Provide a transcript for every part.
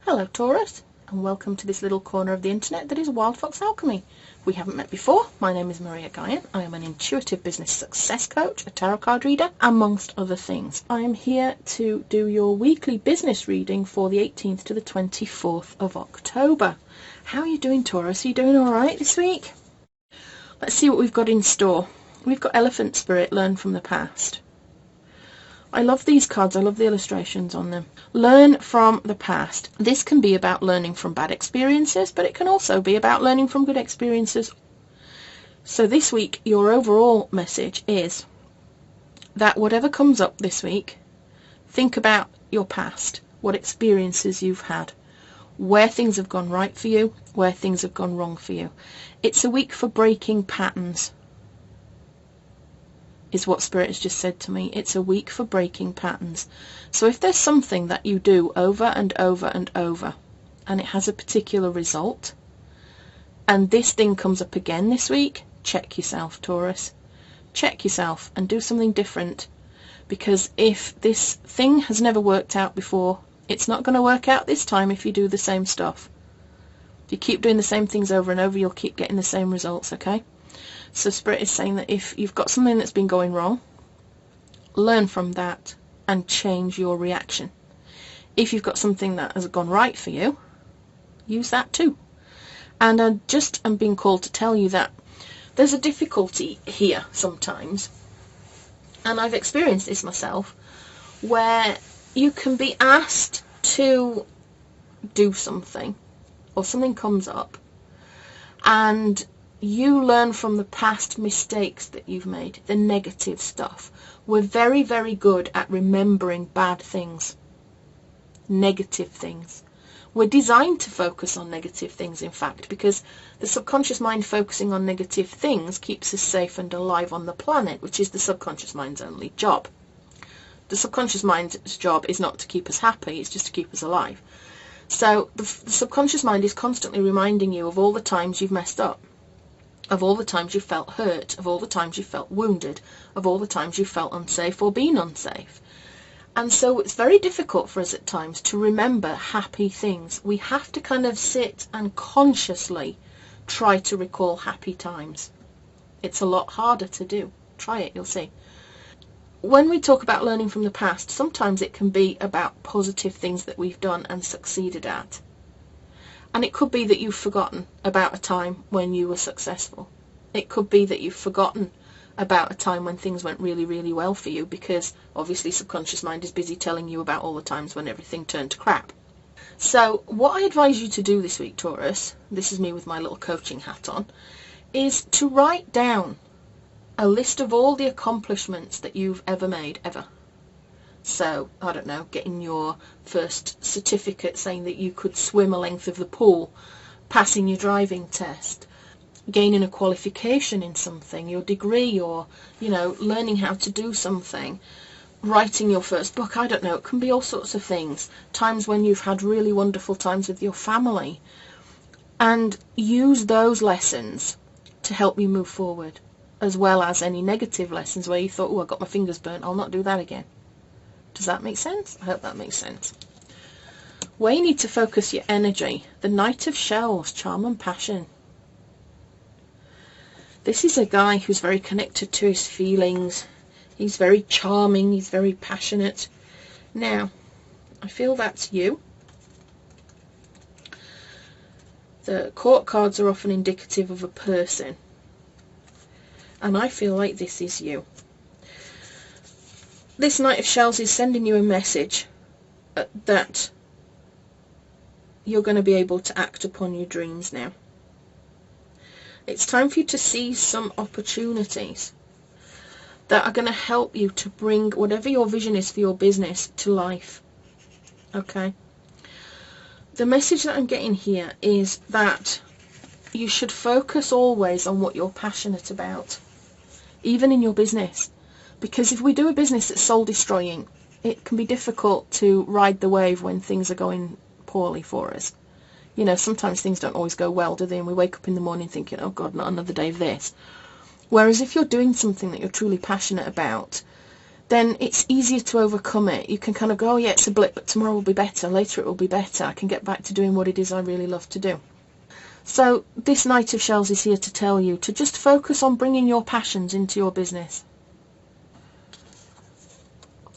Hello Taurus, and welcome to this little corner of the internet that is Wild Fox Alchemy. If we haven't met before, my name is Maria Gaian. I am an intuitive business success coach, a tarot card reader, amongst other things. I am here to do your weekly business reading for the 18th to the 24th of October. How are you doing, Taurus? Are you doing alright this week? Let's see what we've got in store. We've got Elephant Spirit, Learn from the Past. I love these cards. I love the illustrations on them. Learn from the past. This can be about learning from bad experiences, but it can also be about learning from good experiences. So this week, your overall message is that whatever comes up this week, think about your past, what experiences you've had, where things have gone right for you, where things have gone wrong for you. It's a week for breaking patterns, is what Spirit has just said to me. It's a week for breaking patterns. So if there's something that you do over and over and over, and it has a particular result, and this thing comes up again this week, check yourself, Taurus. Check yourself and do something different. Because if this thing has never worked out before, it's not going to work out this time if you do the same stuff. If you keep doing the same things over and over, you'll keep getting the same results, okay? So Spirit is saying that if you've got something that's been going wrong, learn from that and change your reaction. If you've got something that has gone right for you, use that too. And I'm being called to tell you that there's a difficulty here sometimes, and I've experienced this myself, where you can be asked to do something, or something comes up, and you learn from the past mistakes that you've made, the negative stuff. We're very, very good at remembering bad things, negative things. We're designed to focus on negative things, in fact, because the subconscious mind focusing on negative things keeps us safe and alive on the planet, which is the subconscious mind's only job. The subconscious mind's job is not to keep us happy, it's just to keep us alive. So the subconscious mind is constantly reminding you of all the times you've messed up, of all the times you felt hurt, of all the times you felt wounded, of all the times you felt unsafe or been unsafe. And so it's very difficult for us at times to remember happy things. We have to kind of sit and consciously try to recall happy times. It's a lot harder to do. Try it, you'll see. When we talk about learning from the past, sometimes it can be about positive things that we've done and succeeded at. And it could be that you've forgotten about a time when you were successful. It could be that you've forgotten about a time when things went really, really well for you, because obviously subconscious mind is busy telling you about all the times when everything turned to crap. So what I advise you to do this week, Taurus, this is me with my little coaching hat on, is to write down a list of all the accomplishments that you've ever made, ever. So, I don't know, getting your first certificate saying that you could swim a length of the pool, passing your driving test, gaining a qualification in something, your degree, or, learning how to do something, writing your first book, I don't know, it can be all sorts of things. Times when you've had really wonderful times with your family. And use those lessons to help you move forward, as well as any negative lessons where you thought, oh, I got my fingers burnt, I'll not do that again. Does that make sense? I hope that makes sense. Where you need to focus your energy, the Knight of Shells, Charm and Passion. This is a guy who's very connected to his feelings. He's very charming, he's very passionate. Now, I feel that's you. The court cards are often indicative of a person, and I feel like this is you. This Knight of Shells is sending you a message that you're going to be able to act upon your dreams now. It's time for you to seize some opportunities that are going to help you to bring whatever your vision is for your business to life. Okay? The message that I'm getting here is that you should focus always on what you're passionate about, even in your business. Because if we do a business that's soul destroying, it can be difficult to ride the wave when things are going poorly for us. Sometimes things don't always go well, do they? And we wake up in the morning thinking, oh God, not another day of this. Whereas if you're doing something that you're truly passionate about, then it's easier to overcome it. You can kind of go, oh yeah, it's a blip, but tomorrow will be better, later it will be better. I can get back to doing what it is I really love to do. So this Knight of Shells is here to tell you to just focus on bringing your passions into your business.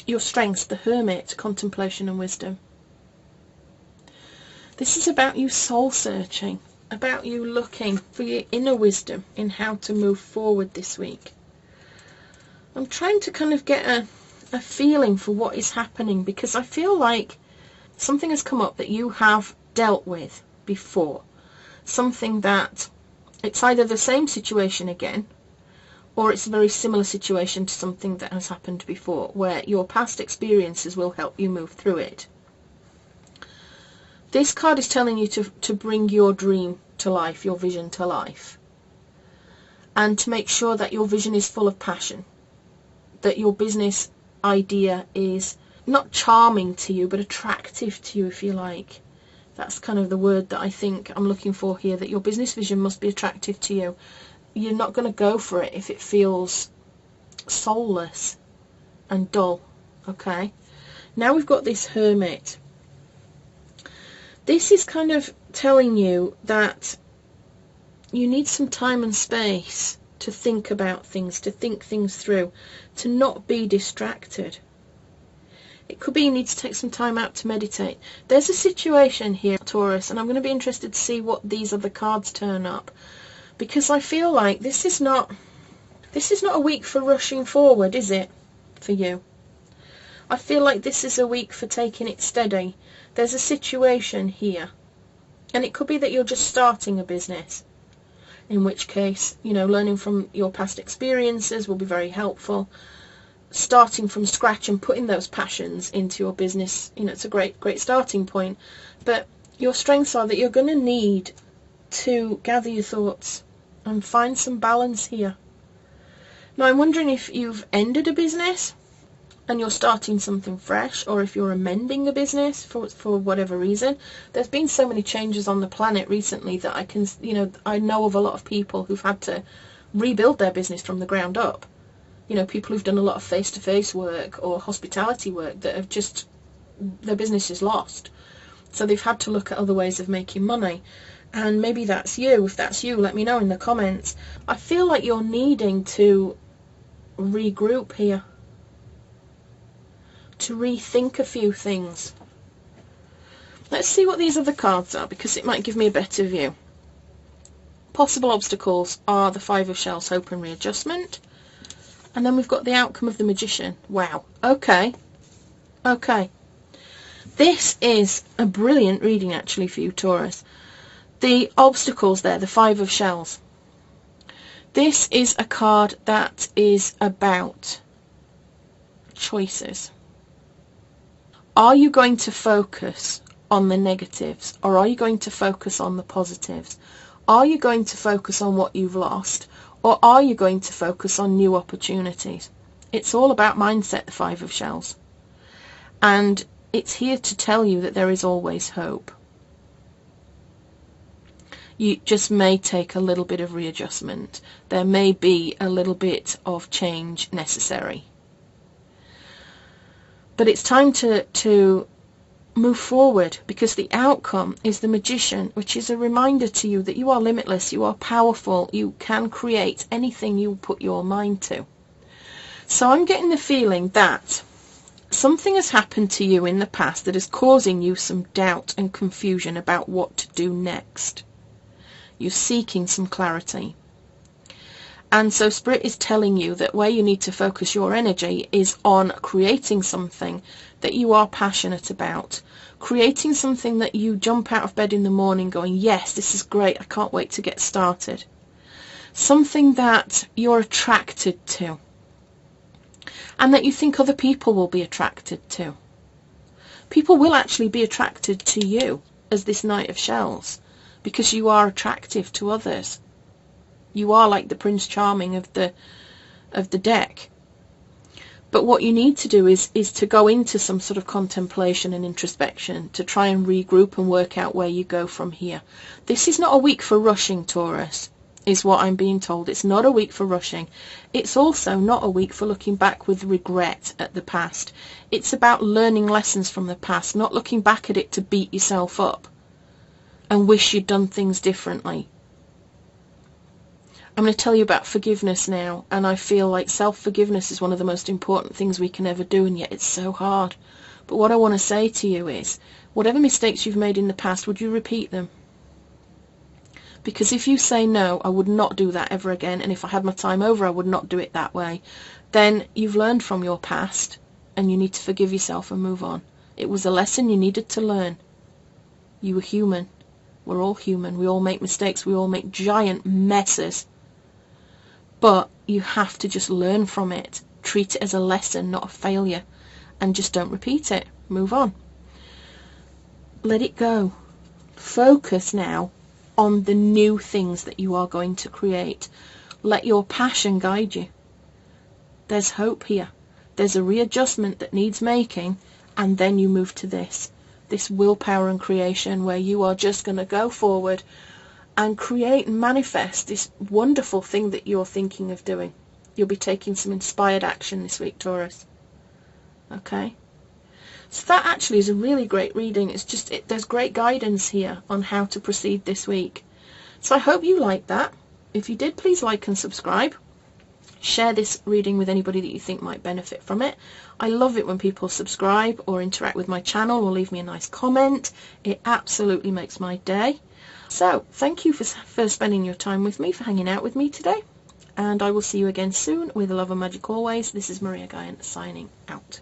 Your strengths, the Hermit, contemplation and wisdom. This is about you soul searching, about you looking for your inner wisdom in how to move forward this week. I'm trying to kind of get a feeling for what is happening, because I feel like something has come up that you have dealt with before. Something that it's either the same situation again, or it's a very similar situation to something that has happened before, where your past experiences will help you move through it. This card is telling you to bring your dream to life, your vision to life, and to make sure that your vision is full of passion, that your business idea is not charming to you, but attractive to you, if you like. That's kind of the word that I think I'm looking for here, that your business vision must be attractive to you. You're not going to go for it if it feels soulless and dull. Okay, now we've got this Hermit. This is kind of telling you that you need some time and space to think about things, to think things through, to not be distracted. It could be you need to take some time out to meditate. There's a situation here, Taurus, and I'm going to be interested to see what these other cards turn up, because I feel like this is not a week for rushing forward, is it, for you? I feel like this is a week for taking it steady. There's a situation here, and it could be that you're just starting a business, in which case, you know, learning from your past experiences will be very helpful. Starting from scratch and putting those passions into your business, you know, it's a great starting point. But your strengths are that you're going to need to gather your thoughts and find some balance here. Now, I'm wondering if you've ended a business and you're starting something fresh, or if you're amending a business for whatever reason. There's been so many changes on the planet recently that I know of a lot of people who've had to rebuild their business from the ground up. You know, people who've done a lot of face-to-face work or hospitality work that have just, their business is lost. So they've had to look at other ways of making money. And maybe that's you. If that's you, let me know in the comments. I feel like you're needing to regroup here, to rethink a few things. Let's see what these other cards are, because it might give me a better view. Possible obstacles are the Five of Shells, hope and readjustment. And then we've got the outcome of the Magician. Wow. Okay. This is a brilliant reading, actually, for you, Taurus. The obstacles there, the Five of Shells. This is a card that is about choices. Are you going to focus on the negatives, or are you going to focus on the positives? Are you going to focus on what you've lost, or are you going to focus on new opportunities? It's all about mindset, the Five of Shells. And it's here to tell you that there is always hope. You just may take a little bit of readjustment. There may be a little bit of change necessary. But it's time to move forward, because the outcome is the Magician, which is a reminder to you that you are limitless, you are powerful, you can create anything you put your mind to. So I'm getting the feeling that something has happened to you in the past that is causing you some doubt and confusion about what to do next. You're seeking some clarity. And so Spirit is telling you that where you need to focus your energy is on creating something that you are passionate about. Creating something that you jump out of bed in the morning going, yes, this is great, I can't wait to get started. Something that you're attracted to. And that you think other people will be attracted to. People will actually be attracted to you as this Knight of Shells, because you are attractive to others. You are like the Prince Charming of the deck. But what you need to do is to go into some sort of contemplation and introspection to try and regroup and work out where you go from here. This is not a week for rushing, Taurus. is what I'm being told. It's not a week for rushing. It's also not a week for looking back with regret at the past. It's about learning lessons from the past, not looking back at it to beat yourself up and wish you'd done things differently. I'm going to tell you about forgiveness now, and I feel like self-forgiveness is one of the most important things we can ever do, and yet it's so hard. But what I want to say to you is, whatever mistakes you've made in the past, would you repeat them? Because if you say, no, I would not do that ever again, and if I had my time over, I would not do it that way, then you've learned from your past, and you need to forgive yourself and move on. It was a lesson you needed to learn. You were human. We're all human. We all make mistakes. We all make giant messes. But you have to just learn from it. Treat it as a lesson, not a failure. And just don't repeat it. Move on. Let it go. Focus now on the new things that you are going to create. Let your passion guide you. There's hope here. There's a readjustment that needs making, and then you move to this willpower and creation, where you are just going to go forward and create and manifest this wonderful thing that you're thinking of doing. You'll be taking some inspired action this week, Taurus. Okay? So that actually is a really great reading. It's just, there's great guidance here on how to proceed this week. So I hope you liked that. If you did, please like and subscribe. Share this reading with anybody that you think might benefit from it. I love it when people subscribe or interact with my channel or leave me a nice comment. It absolutely makes my day. So thank you for spending your time with me, for hanging out with me today. And I will see you again soon with love and magic always. This is Maria Gaian signing out.